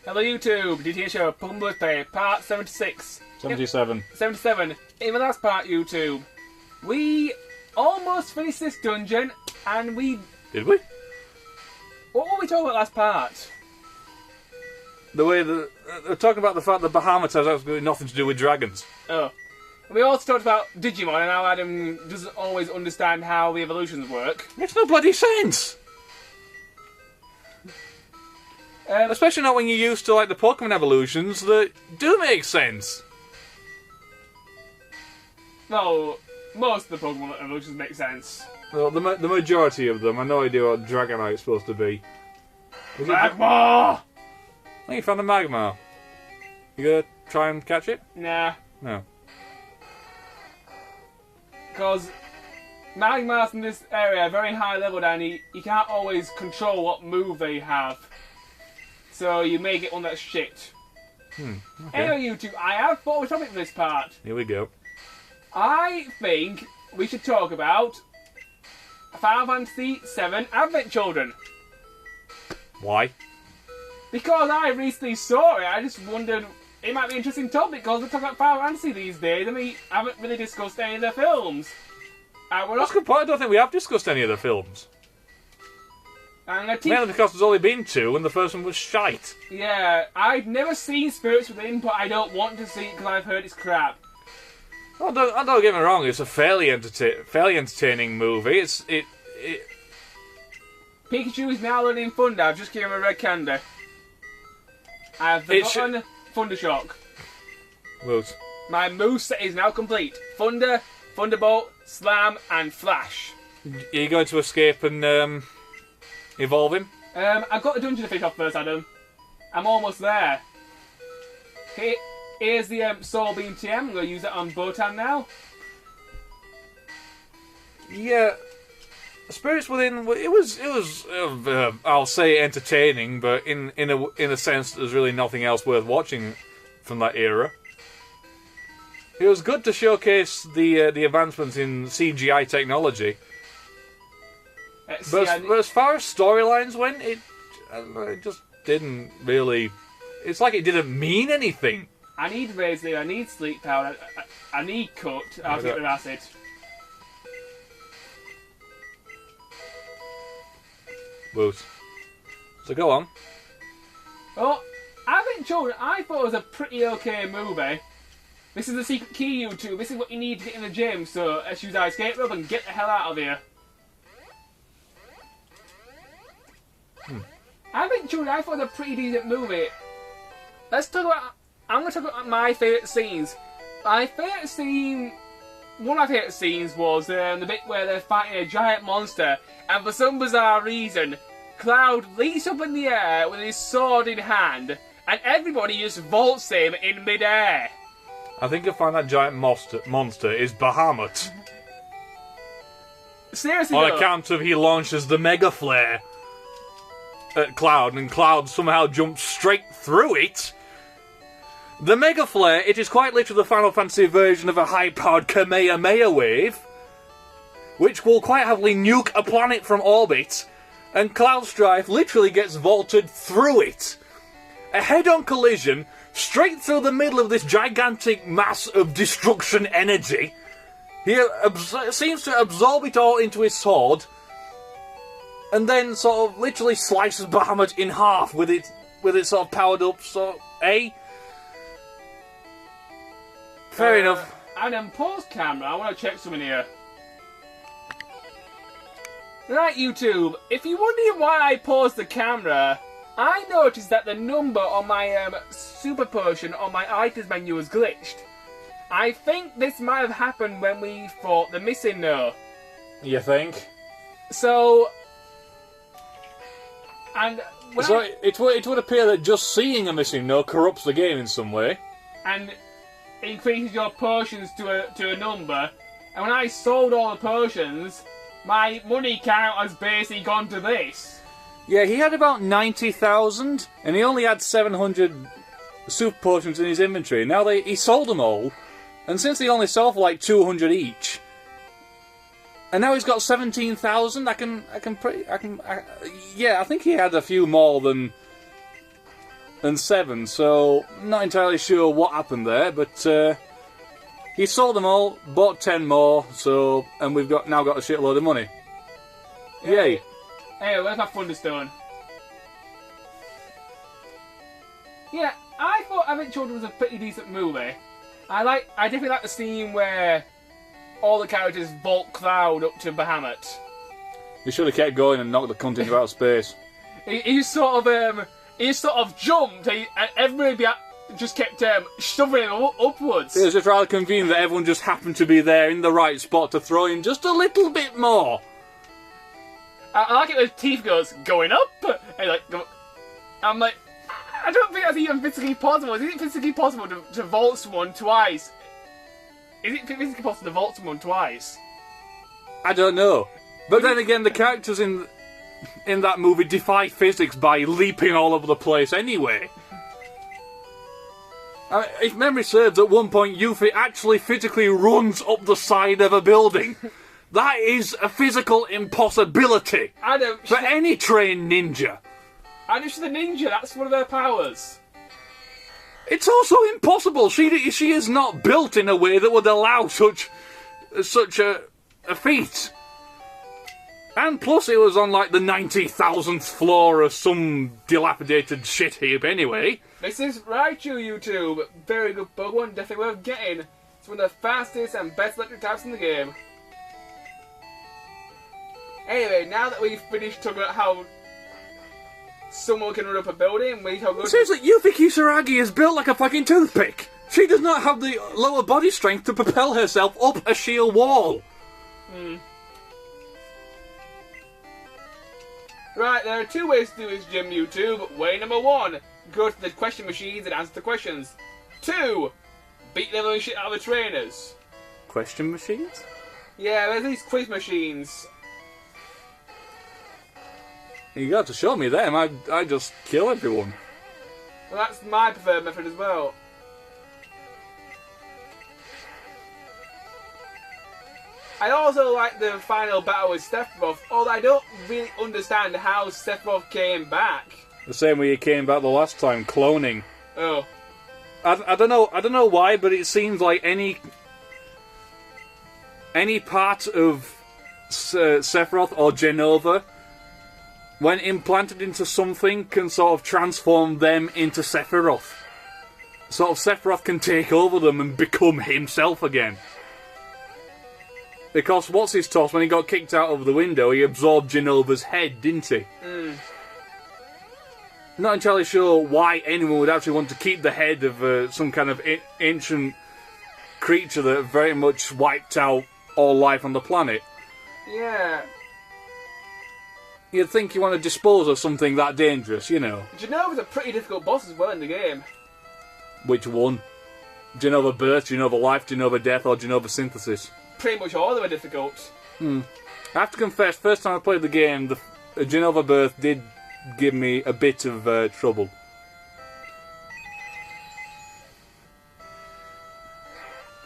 Hello YouTube, Dbtgamer Show, Pokemon Birthday, part 76. 77. 77. In the last part, YouTube, we almost finished this dungeon, and we... Did we? What were we talking about last part? The way that... they're talking about the fact that Bahamut has absolutely nothing to do with dragons. Oh. We also talked about Digimon and how Adam doesn't always understand how the evolutions work. Makes no bloody sense! Especially not when you're used to like the Pokemon evolutions that do make sense. No, most of the Pokemon evolutions make sense. Well, the majority of them, I have no idea what Dragonite's supposed to be. Magmar! I think you found a Magmar. You gonna try and catch it? Nah. No. Because Magmars in this area are very high level and you can't always control what move they have. So you may get one that's shit. Okay. Anyway, YouTube, I have thought of a topic for this part. Here we go. I think we should talk about Final Fantasy VII Advent Children. Why? Because I recently saw it, I just wondered it might be an interesting topic because we're talking about Final Fantasy these days and we haven't really discussed any of the films. That's a good point. I don't think we have discussed any of the films. Mainly because there's only been two and the first one was shite. Yeah, I've never seen Spirits Within, but I don't want to see it because I've heard it's crap. Oh, don't get me wrong, it's a fairly entertaining movie. Pikachu is now learning Thunder. I've just given him a red candy. I've forgotten Thundershock. Woot. My moveset is now complete. Thunder, Thunderbolt, Slam, and Flash. Are you going to escape and evolve him? I've got the dungeon to finish off first, Adam. I'm almost there. Here's the Soul Beam TM. I'm going to use that on Botan now. Yeah. Spirits Within, it was I'll say entertaining, but in a sense there's really nothing else worth watching from that era. It was good to showcase the advancements in CGI technology. But as far as storylines went, it just didn't really... It's like it didn't mean anything. I need Razor, I need Sleep Powder, I need Cut, I'll get rid of Acid. Woot. So go on. Well, Advent Children, I thought it was a pretty okay movie. This is the secret key, YouTube. This is what you need to get in the gym, so let's use our escape rope and get the hell out of here. Advent Children, I thought it was a pretty decent movie. Let's talk about... I'm going to talk about my favourite scenes. My favourite scene... One of my favourite scenes was the bit where they're fighting a giant monster, and for some bizarre reason, Cloud leaps up in the air with his sword in hand, and everybody just vaults him in mid-air. I think you'll find that giant monster is Bahamut. Seriously On though, account of he launches the Mega Flare at Cloud, and Cloud somehow jumps straight through it. The Mega Flare, it is quite literally the Final Fantasy version of a high-powered Kamehameha wave, which will quite happily nuke a planet from orbit, and Cloud Strife literally gets vaulted through it. A head-on collision, straight through the middle of this gigantic mass of destruction energy. He seems to absorb it all into his sword, and then sort of literally slices Bahamut in half with it sort of powered up, so, Fair enough. And then pause camera, I want to check something here. Right, YouTube, if you're wondering why I paused the camera, I noticed that the number on my super potion on my items menu was glitched. I think this might have happened when we fought the missing no. You think? So... And... It would appear that just seeing a missing no corrupts the game in some way. And increases your potions to a number. And when I sold all the potions, my money count has basically gone to this. Yeah, he had about 90,000, and he only had 700 super potions in his inventory. Now he sold them all, and since they only sell for like 200 each, and now he's got 17,000. Yeah, I think he had a few more than and 7, so not entirely sure what happened there, but he sold them all, bought 10 more, so and we've now got a shitload of money. Yay! Hey, where's my Thunderstone? Yeah, I thought Advent Children was a pretty decent movie. I definitely like the scene where all the characters vault Cloud up to Bahamut. He should have kept going and knocked the cunt into outer space. He sort of jumped, and everybody just kept shoving him upwards. It was just rather convenient that everyone just happened to be there in the right spot to throw in just a little bit more. I like it when Teeth goes, going up, and I'm like, I don't think that's even physically possible. Is it physically possible to vault someone twice? Is it physically possible to vault someone twice? I don't know. But then again, the characters in that movie defy physics by leaping all over the place anyway. If memory serves, at one point Yuffie actually physically runs up the side of a building. That is a physical impossibility for any trained ninja. And if she's a ninja, that's one of her powers. It's also impossible. She is not built in a way that would allow such a feat. And plus it was on like the 90,000th floor of some dilapidated shit heap anyway. This is Raichu, YouTube. Very good Pokemon, definitely worth getting. It's one of the fastest and best electric types in the game. Anyway, now that we've finished talking about how someone can run up a building, we talk about... It seems like Yuffie Kisaragi is built like a fucking toothpick. She does not have the lower body strength to propel herself up a sheer wall. Right, there are two ways to do this, Jim, YouTube. Way number 1, go to the question machines and answer the questions. 2, beat the living shit out of the trainers. Question machines? Yeah, there's these quiz machines. You got to show me them. I just kill everyone. Well, that's my preferred method as well. I also like the final battle with Sephiroth, although I don't really understand how Sephiroth came back. The same way he came back the last time, cloning. Oh. I don't know why, but it seems like any part of Sephiroth or Jenova, when implanted into something, can sort of transform them into Sephiroth. Sort of Sephiroth can take over them and become himself again. Because what's his toss, when he got kicked out of the window, he absorbed Jenova's head, didn't he? Not entirely sure why anyone would actually want to keep the head of some kind of ancient creature that very much wiped out all life on the planet. Yeah. You'd think you want to dispose of something that dangerous, you know. Genova's a pretty difficult boss as well in the game. Which one? Genova Birth, Genova Life, Genova Death, or Genova Synthesis? Pretty much all of them are difficult. I have to confess, first time I played the game, the Genova Birth did give me a bit of trouble.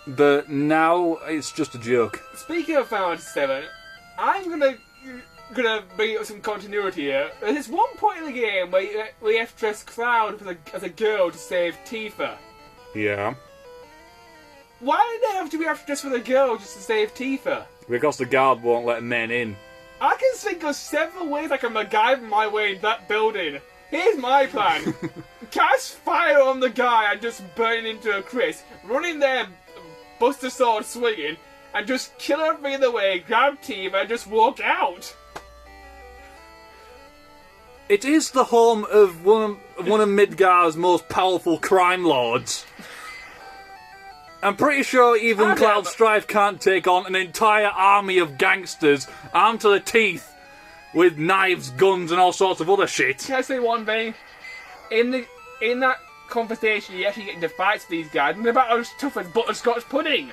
But now it's just a joke. Speaking of Final Fantasy VII, I'm gonna bring up some continuity here. There's one point in the game where you have to dress Cloud as a girl to save Tifa. Yeah. Why do they have to dress with a girl just to save Tifa? Because the guard won't let men in. I can think of several ways I can MacGyver my way in that building. Here's my plan. Cast fire on the guy and just burn him into a crisp. Run in there, Buster Sword swinging, and just kill everything in the way, grab Tifa, and just walk out. It is the home of one of Midgar's most powerful crime lords. I'm pretty sure even Cloud Strife can't take on an entire army of gangsters armed to the teeth with knives, guns, and all sorts of other shit. Can I say one thing? In that conversation, you actually get into fights with these guys, and they're about as tough as butterscotch pudding.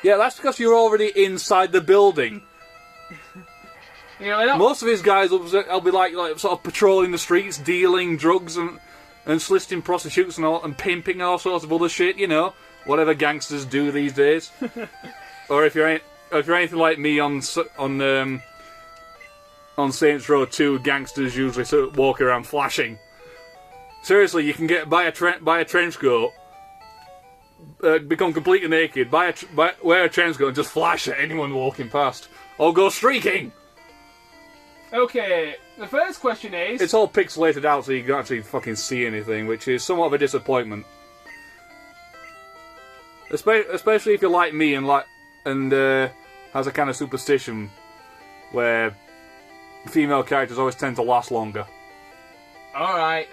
Yeah, that's because you're already inside the building. You know, most of his guys will be like sort of patrolling the streets, dealing drugs and soliciting prostitutes and pimping and all sorts of other shit. You know, whatever gangsters do these days. Or if you're anything like me on Saints Row 2, gangsters usually sort of walk around flashing. Seriously, you can buy a trench coat, become completely naked, wear a trench coat and just flash at anyone walking past. Or go streaking! Okay, the first question is... It's all pixelated out so you can't actually fucking see anything, which is somewhat of a disappointment. Especially if you're like me and has a kind of superstition where female characters always tend to last longer. Alright.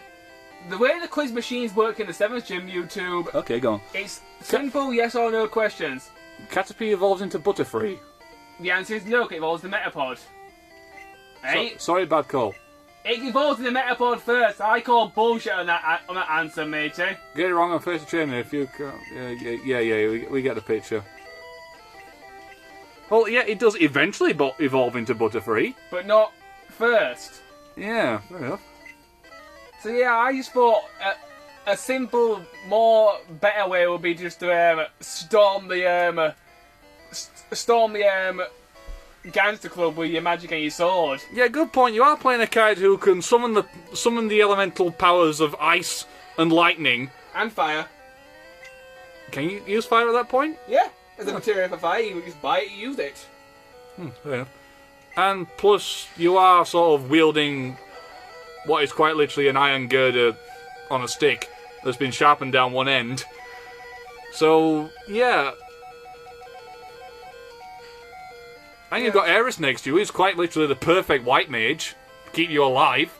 The way the quiz machines work in the 7th gym YouTube... Okay, go on. It's simple yes or no questions. Caterpie evolves into Butterfree. The answer is no, it evolves the Metapod. Hey? Sorry, bad call. It evolves in the Metapod first. I call bullshit on that answer, matey. Get it wrong on first trainer if you can't... Yeah, we get the picture. Well, yeah, it does eventually evolve into Butterfree. But not first. Yeah, fair enough. So yeah, I just thought a simple, better way would be just to storm the Gangster Club with your magic and your sword. Yeah, good point. You are playing a character who can summon the elemental powers of ice and lightning. And fire. Can you use fire at that point? Yeah. As a material for fire, you just buy it, you use it. Fair enough. And plus, you are sort of wielding what is quite literally an iron girder on a stick that's been sharpened down one end. So, yeah. And you've got Eris next to you, who's quite literally the perfect white mage. Keep you alive.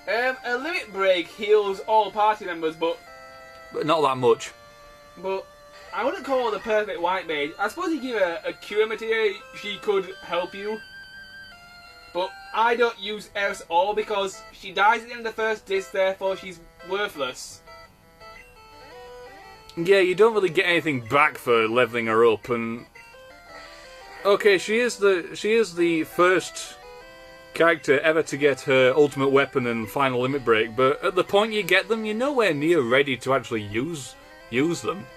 A limit break heals all party members, but not that much. But I wouldn't call her the perfect white mage. I suppose you give her a cure material, she could help you. But I don't use Eris at all because she dies at the end of the first disc, therefore she's worthless. Yeah, you don't really get anything back for leveling her up, and okay, she is the first character ever to get her ultimate weapon and final limit break, but at the point you get them, you're nowhere near ready to actually use them.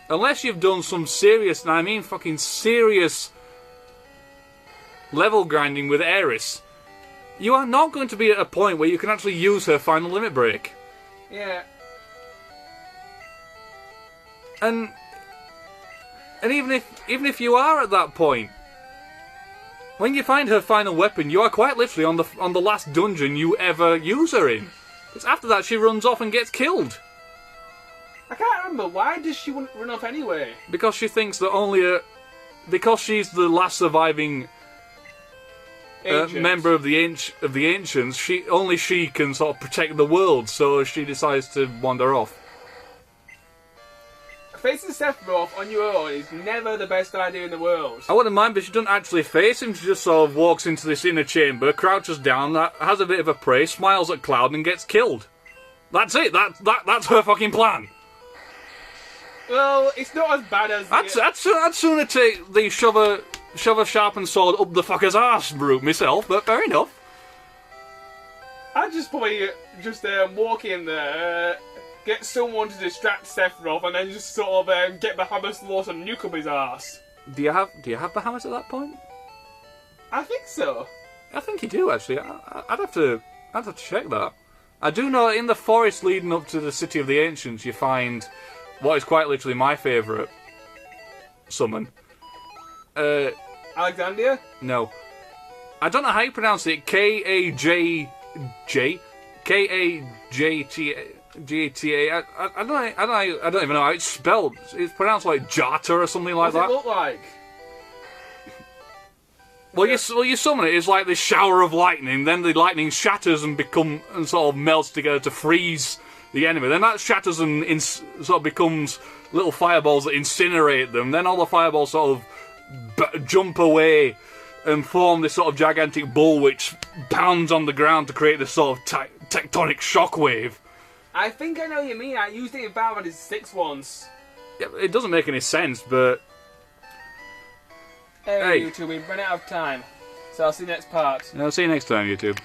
Unless you've done some serious, and I mean fucking serious, level grinding with Eris, you are not going to be at a point where you can actually use her final limit break. Yeah. And even if you are at that point, when you find her final weapon, you are quite literally on the last dungeon you ever use her in. Because after that, she runs off and gets killed. I can't remember. Why does she run off anyway? Because she thinks that because she's the last surviving member of the ancients, only she can sort of protect the world. So she decides to wander off. Facing Sephiroth on your own is never the best idea in the world. I wouldn't mind, but she doesn't actually face him. She just sort of walks into this inner chamber, crouches down, has a bit of a prey, smiles at Cloud, and gets killed. That's it. That's her fucking plan. Well, it's not as bad as... I'd sooner take the shove a sharpened sword up the fucker's arse route myself, but fair enough. I'd just probably walk in there, get someone to distract Sephiroth, and then just sort of get Bahamut's Lost and nuke up his arse. Do you have Bahamut at that point? I think so. I think you do, actually. I'd have to check that. I do know in the forest leading up to the City of the Ancients, you find what is quite literally my favourite summon. Alexandria? No. I don't know how you pronounce it. K-A-J-J? K-A-J-T-A... I don't even know how it's spelled. It's pronounced like Jata or something like that. What does it look like? Well, you summon it. It's like this shower of lightning. Then the lightning shatters and sort of melts together to freeze the enemy. Then that shatters and sort of becomes little fireballs that incinerate them. Then all the fireballs sort of jump away and form this sort of gigantic ball which pounds on the ground to create this sort of tectonic shockwave. I think I know what you mean. I used it in Final Fantasy VI once. Yeah, it doesn't make any sense, but... Hey, YouTube, we've run out of time. So I'll see you next part. I'll see you next time, YouTube.